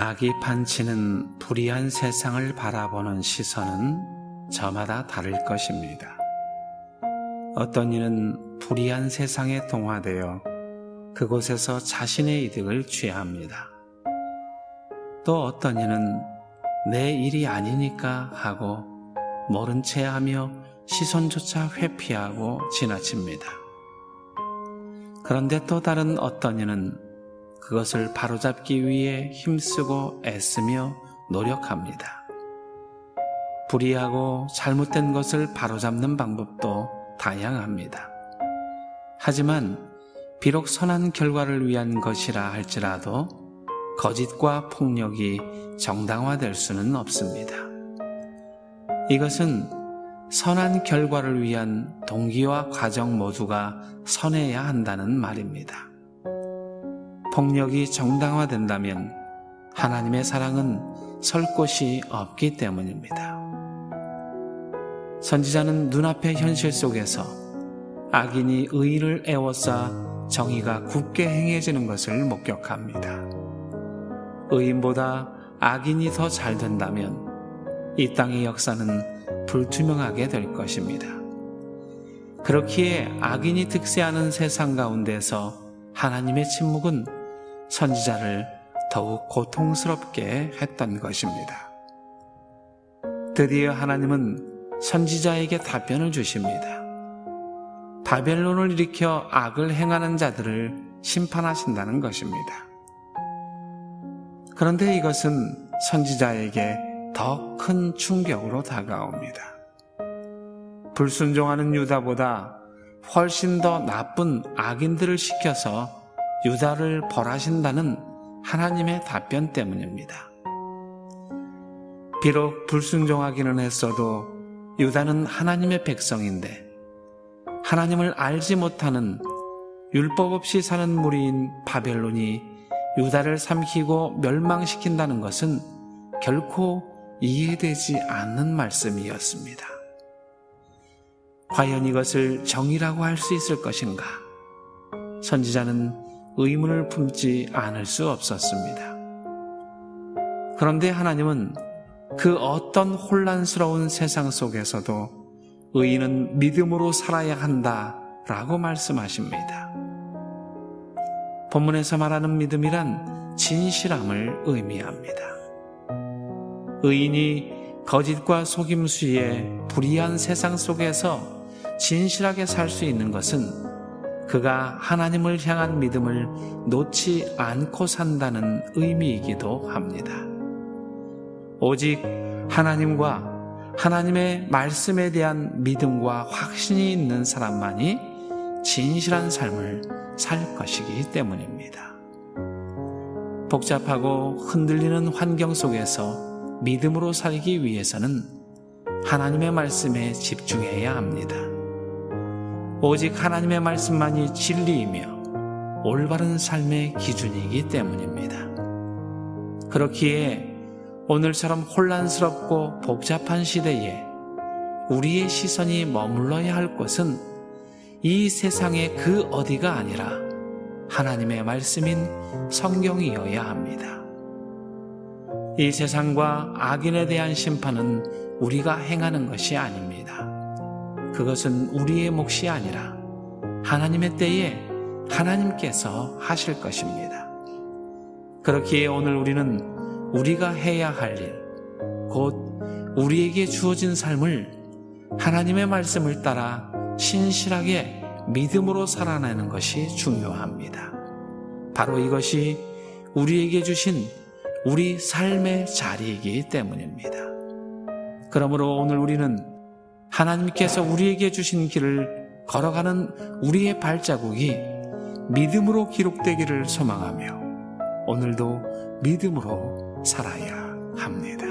악이 판치는 불의한 세상을 바라보는 시선은 저마다 다를 것입니다. 어떤 이는 불의한 세상에 동화되어 그곳에서 자신의 이득을 취합니다. 또 어떤 이는 내 일이 아니니까 하고 모른 채 하며 시선조차 회피하고 지나칩니다. 그런데 또 다른 어떤 이는 그것을 바로잡기 위해 힘쓰고 애쓰며 노력합니다. 불의하고 잘못된 것을 바로잡는 방법도 다양합니다. 하지만 비록 선한 결과를 위한 것이라 할지라도 거짓과 폭력이 정당화될 수는 없습니다. 이것은 선한 결과를 위한 동기와 과정 모두가 선해야 한다는 말입니다. 폭력이 정당화된다면 하나님의 사랑은 설 곳이 없기 때문입니다. 선지자는 눈앞의 현실 속에서 악인이 의를 애워싸 정의가 굳게 행해지는 것을 목격합니다. 의인보다 악인이 더 잘 된다면 이 땅의 역사는 불투명하게 될 것입니다. 그렇기에 악인이 득세하는 세상 가운데서 하나님의 침묵은 선지자를 더욱 고통스럽게 했던 것입니다. 드디어 하나님은 선지자에게 답변을 주십니다. 바벨론을 일으켜 악을 행하는 자들을 심판하신다는 것입니다. 그런데 이것은 선지자에게 더 큰 충격으로 다가옵니다. 불순종하는 유다보다 훨씬 더 나쁜 악인들을 시켜서 유다를 벌하신다는 하나님의 답변 때문입니다. 비록 불순종하기는 했어도 유다는 하나님의 백성인데 하나님을 알지 못하는 율법 없이 사는 무리인 바벨론이 유다를 삼키고 멸망시킨다는 것은 결코 이해되지 않는 말씀이었습니다. 과연 이것을 정의라고 할 수 있을 것인가? 선지자는 의문을 품지 않을 수 없었습니다. 그런데 하나님은 그 어떤 혼란스러운 세상 속에서도 의인은 믿음으로 살아야 한다라고 말씀하십니다. 본문에서 말하는 믿음이란 진실함을 의미합니다. 의인이 거짓과 속임수의 불의한 세상 속에서 진실하게 살 수 있는 것은 그가 하나님을 향한 믿음을 놓지 않고 산다는 의미이기도 합니다. 오직 하나님과 하나님의 말씀에 대한 믿음과 확신이 있는 사람만이 진실한 삶을 살 것이기 때문입니다. 복잡하고 흔들리는 환경 속에서 믿음으로 살기 위해서는 하나님의 말씀에 집중해야 합니다. 오직 하나님의 말씀만이 진리이며 올바른 삶의 기준이기 때문입니다. 그렇기에 오늘처럼 혼란스럽고 복잡한 시대에 우리의 시선이 머물러야 할 곳은 이 세상의 그 어디가 아니라 하나님의 말씀인 성경이어야 합니다. 이 세상과 악인에 대한 심판은 우리가 행하는 것이 아닙니다. 그것은 우리의 몫이 아니라 하나님의 때에 하나님께서 하실 것입니다. 그렇기에 오늘 우리는 우리가 해야 할 일, 곧 우리에게 주어진 삶을 하나님의 말씀을 따라 신실하게 믿음으로 살아내는 것이 중요합니다. 바로 이것이 우리에게 주신 우리 삶의 자리이기 때문입니다. 그러므로 오늘 우리는 하나님께서 우리에게 주신 길을 걸어가는 우리의 발자국이 믿음으로 기록되기를 소망하며 오늘도 믿음으로 살아야 합니다.